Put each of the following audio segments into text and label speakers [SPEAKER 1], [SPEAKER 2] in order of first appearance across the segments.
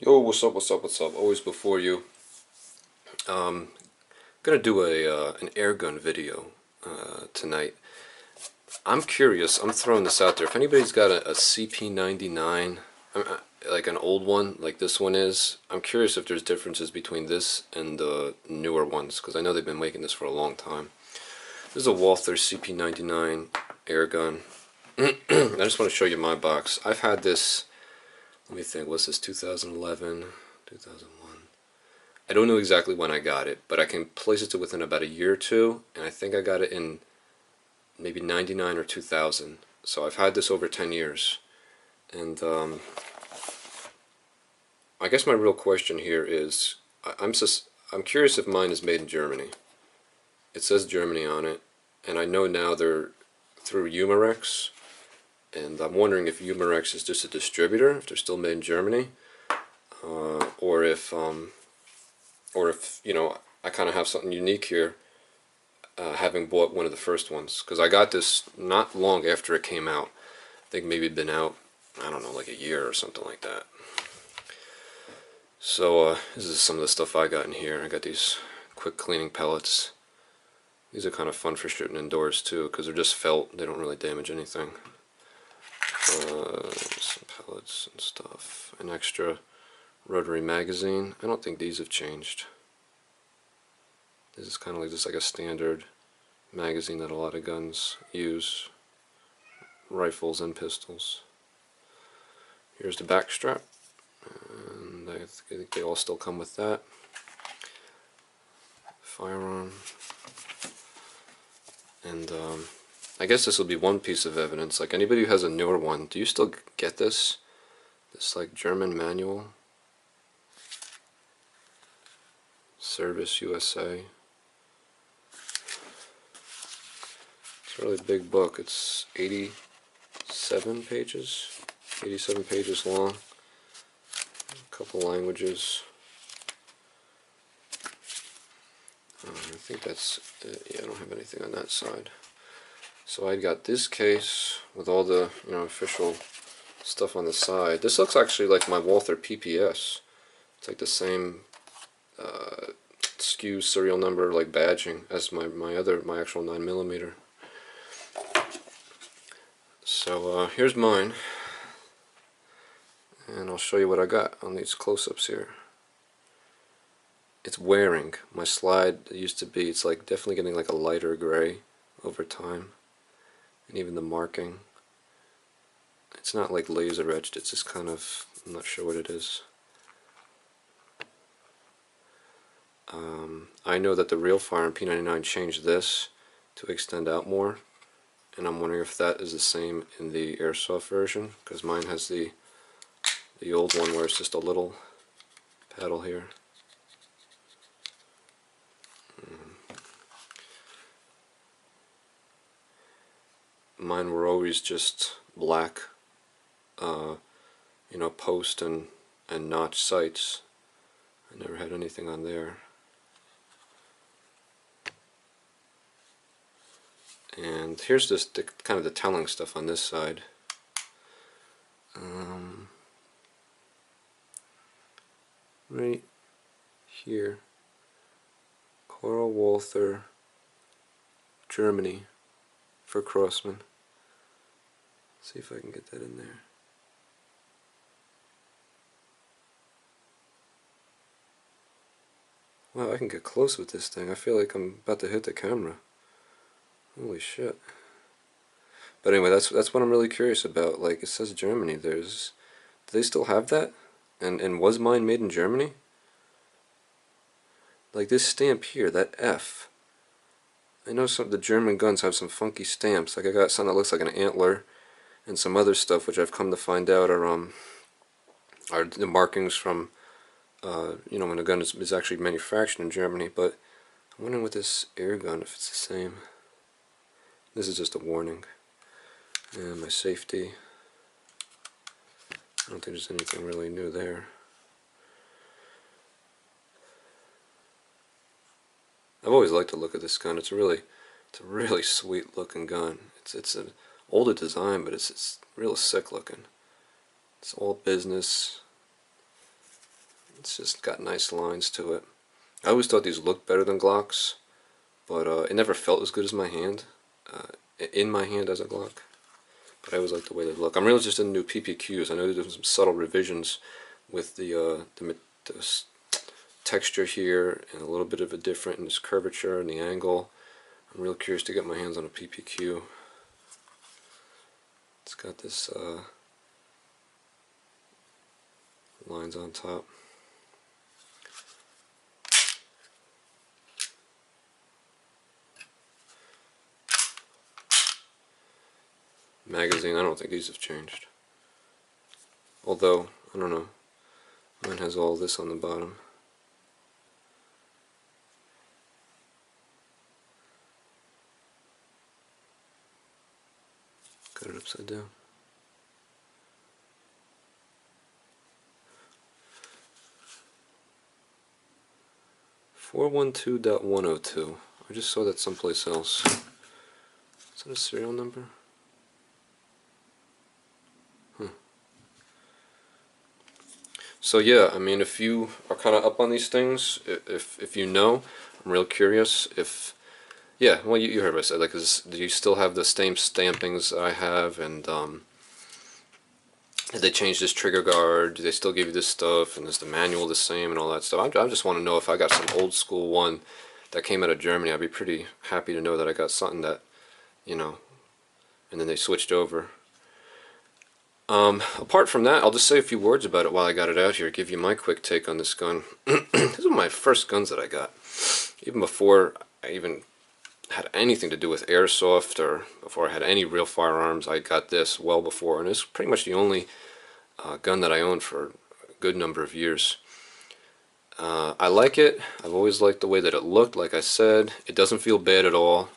[SPEAKER 1] Yo, what's up? Always before you. Gonna do an airgun video tonight. I'm curious. I'm throwing this out there. If anybody's got a CP99, like an old one, like this one is, I'm curious if there's differences between this and the newer ones, because I know they've been making this for a long time. This is a Walther CP99 airgun. I just want to show you my box. I've had this. Let me think. What's this? 2011, 2001. I don't know exactly when I got it, but I can place it to within about a year or two, and I think I got it in maybe 99 or 2000. So I've had this over 10 years. And I guess my real question here is, I'm curious if mine is made in Germany. It says Germany on it, and I know now they're through Umarex, and I'm wondering if Umarex is just a distributor, if they're still made in Germany, or if I kind of have something unique here, having bought one of the first ones, because I got this not long after it came out. I think maybe it'd been out, I don't know, like a year or something like that. So this is some of the stuff I got in here. I got these quick cleaning pellets. These are kind of fun for shooting indoors too, because they're just felt. They don't really damage anything. Some pellets and stuff. An extra rotary magazine. I don't think these have changed. This is kind of like just like a standard magazine that a lot of guns use, rifles and pistols. Here's the back strap, and I think they all still come with that. Firearm. And I guess this will be one piece of evidence. Like anybody who has a newer one, do you still get this? This like German manual? Service USA. It's a really big book. It's 87 pages. 87 pages long. A couple languages. I think that's it. Yeah, I don't have anything on that side. So I got this case with all the official stuff on the side. This looks actually like my Walther PPS. It's like the same SKU serial number like badging as my actual 9mm. So here's mine, and I'll show you what I got on these close-ups here. It's wearing. My slide used to be, it's like definitely getting like a lighter gray over time, and even the marking. It's not like laser etched, it's just kind of, I'm not sure what it is. I know that the real firearm P99 changed this to extend out more, and I'm wondering if that is the same in the airsoft version, because mine has the old one where it's just a little paddle here. Mine were always just black, post and notch sights. I never had anything on there. And here's just kind of the telling stuff on this side. Right here, Karl Walther, Germany, for Crossman. See if I can get that in there. Wow, I can get close with this thing. I feel like I'm about to hit the camera. Holy shit. But anyway, that's what I'm really curious about. Like, it says Germany. Do they still have that? And was mine made in Germany? Like this stamp here, that F. I know some of the German guns have some funky stamps. Like I got something that looks like an antler, and some other stuff which I've come to find out are the markings from when the gun is actually manufactured in Germany. But I'm wondering with this air gun if it's the same. This is just a warning. And my safety. I don't think there's anything really new there. I've always liked to look at this gun. It's a really sweet looking gun. It's an older design, but it's real sick looking. It's all business. It's just got nice lines to it. I always thought these looked better than Glocks, but it never felt as good as my hand, in my hand as a Glock. But I always like the way they look. I'm really just in new PPQs. I know there's some subtle revisions with the texture here, and a little bit of a different in this curvature and the angle. I'm real curious to get my hands on a PPQ. It's got this lines on top. Magazine, I don't think these have changed. Although, I don't know. Mine has all this on the bottom. Got it upside down. .102. I just saw that someplace else. Is that a serial number? So yeah, I mean, if you are kind of up on these things, if you know, I'm real curious if, yeah, well, you heard what I said, like, do you still have the same stampings I have, and did they change this trigger guard, do they still give you this stuff, and is the manual the same, and all that stuff. I just want to know if I got some old school one that came out of Germany. I'd be pretty happy to know that I got something that, you know, and then they switched over. Apart from that, I'll just say a few words about it while I got it out here, give you my quick take on this gun. This is one of my first guns that I got. Even before I even had anything to do with airsoft, or before I had any real firearms, I got this well before, and it's pretty much the only gun that I owned for a good number of years. I like it. I've always liked the way that it looked, like I said. It doesn't feel bad at all.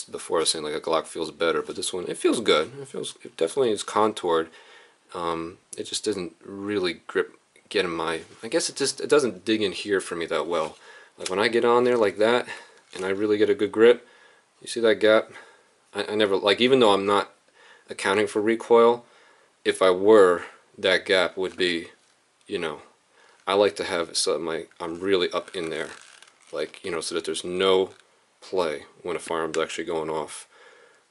[SPEAKER 1] Before I was saying like a Glock feels better, but this one, it feels good. It definitely is contoured. It just doesn't really get in my, I guess it doesn't dig in here for me that well. Like when I get on there like that, and I really get a good grip, you see that gap? I never, like, even though I'm not accounting for recoil, if I were, that gap would be, you know, I like to have it so that I'm really up in there, like, you know, so that there's no play when a firearm's actually going off.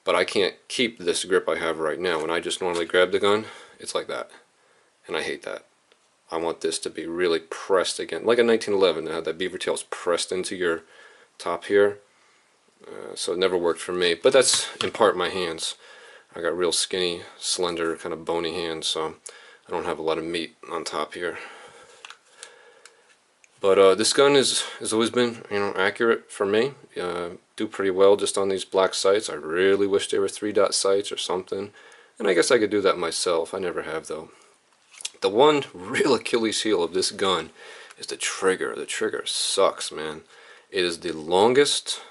[SPEAKER 1] But I can't keep this grip I have right now. When I just normally grab the gun, it's like that, and I hate that. I want this to be really pressed again, like a 1911, how that beaver tail's pressed into your top here. So it never worked for me, but that's in part my hands. I got real skinny, slender, kind of bony hands, so I don't have a lot of meat on top here. But this gun has always been, you know, accurate for me. Do pretty well just on these black sights. I really wish they were 3-dot sights or something. And I guess I could do that myself. I never have, though. The one real Achilles heel of this gun is the trigger. The trigger sucks, man. It is the longest,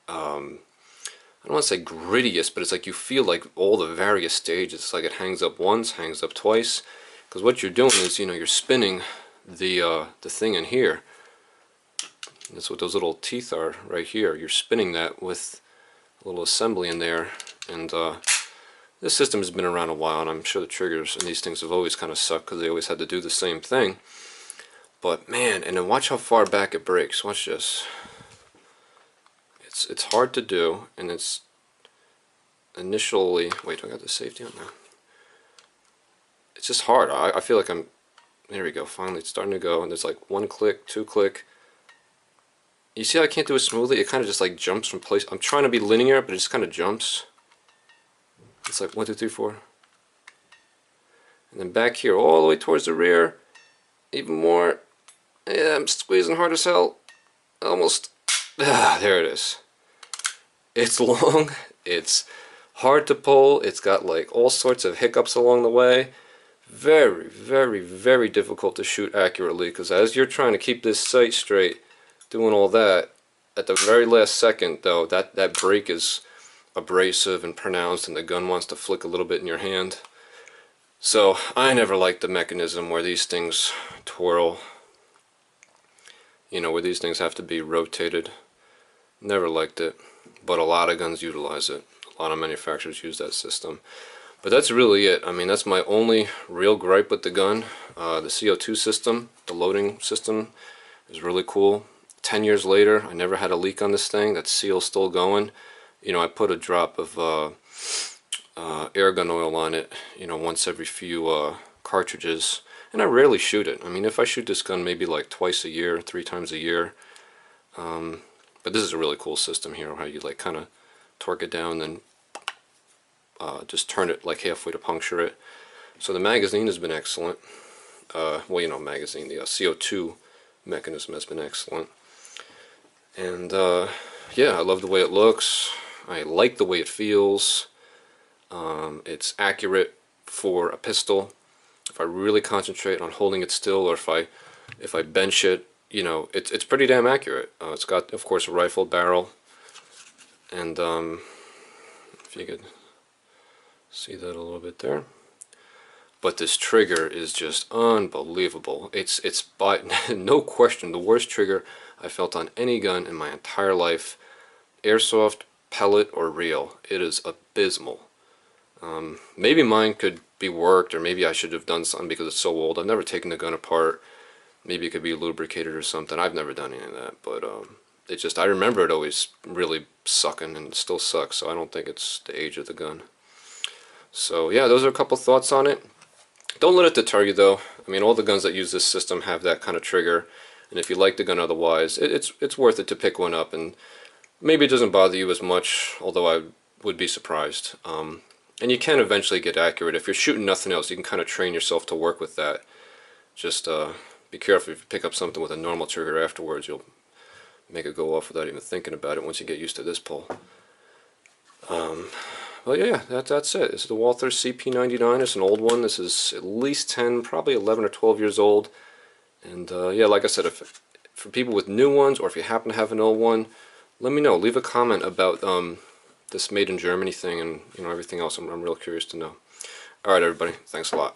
[SPEAKER 1] I don't want to say grittiest, but it's like you feel like all the various stages. It's like it hangs up once, hangs up twice. Because what you're doing is, you know, you're spinning the thing in here. That's what those little teeth are right here. You're spinning that with a little assembly in there, and this system has been around a while, and I'm sure the triggers and these things have always kind of sucked because they always had to do the same thing. But man, and then watch how far back it breaks. Watch this. It's hard to do, and it's initially, wait, do I got the safety on now? It's just hard. I feel like there we go, finally it's starting to go, and there's like 1 click, 2 click. You see how I can't do it smoothly? It kind of just like jumps from place. I'm trying to be linear, but it just kind of jumps. It's like 1, 2, 3, 4. And then back here, all the way towards the rear, even more. Yeah, I'm squeezing hard as hell. Almost. There it is. It's long, it's hard to pull, it's got like all sorts of hiccups along the way. Very, very, very difficult to shoot accurately, because as you're trying to keep this sight straight, doing all that, at the very last second though, that break is abrasive and pronounced, and the gun wants to flick a little bit in your hand. So I never liked the mechanism where these things twirl, you know, where these things have to be rotated. Never liked it, but a lot of guns utilize it. A lot of manufacturers use that system. But that's really it. I mean, that's my only real gripe with the gun. The CO2 system, the loading system, is really cool. 10 years later, I never had a leak on this thing. That seal's still going. You know, I put a drop of airgun oil on it, you know, once every few cartridges. And I rarely shoot it. I mean, if I shoot this gun maybe like twice a year, 3 times a year. But this is a really cool system here, how you like kind of torque it down, then just turn it like halfway to puncture it. So the magazine has been excellent. Well, you know, magazine, the CO2 mechanism has been excellent. And yeah, I love the way it looks. I like the way it feels. It's accurate for a pistol. If I really concentrate on holding it still, or if I bench it, you know, it's pretty damn accurate. It's got, of course, a rifled barrel, and if you could see that a little bit there. But this trigger is just unbelievable. It's by no question the worst trigger I felt on any gun in my entire life. Airsoft, pellet, or reel. It is abysmal. Maybe mine could be worked, or maybe I should have done something because it's so old. I've never taken the gun apart. Maybe it could be lubricated or something. I've never done any of that, but it just, I remember it always really sucking, and it still sucks, so I don't think it's the age of the gun. So yeah, those are a couple thoughts on it. Don't let it deter you though. I mean, all the guns that use this system have that kind of trigger, and if you like the gun otherwise, it's worth it to pick one up, and maybe it doesn't bother you as much, although I would be surprised. And you can eventually get accurate. If you're shooting nothing else, you can kind of train yourself to work with that. Just be careful if you pick up something with a normal trigger afterwards, you'll make it go off without even thinking about it once you get used to this pull. Well, yeah, that's it. This is the Walther CP99. It's an old one. This is at least 10, probably 11 or 12 years old. And yeah, like I said, if for people with new ones, or if you happen to have an old one, let me know. Leave a comment about this made in Germany thing, and you know, everything else. I'm real curious to know. All right, everybody. Thanks a lot.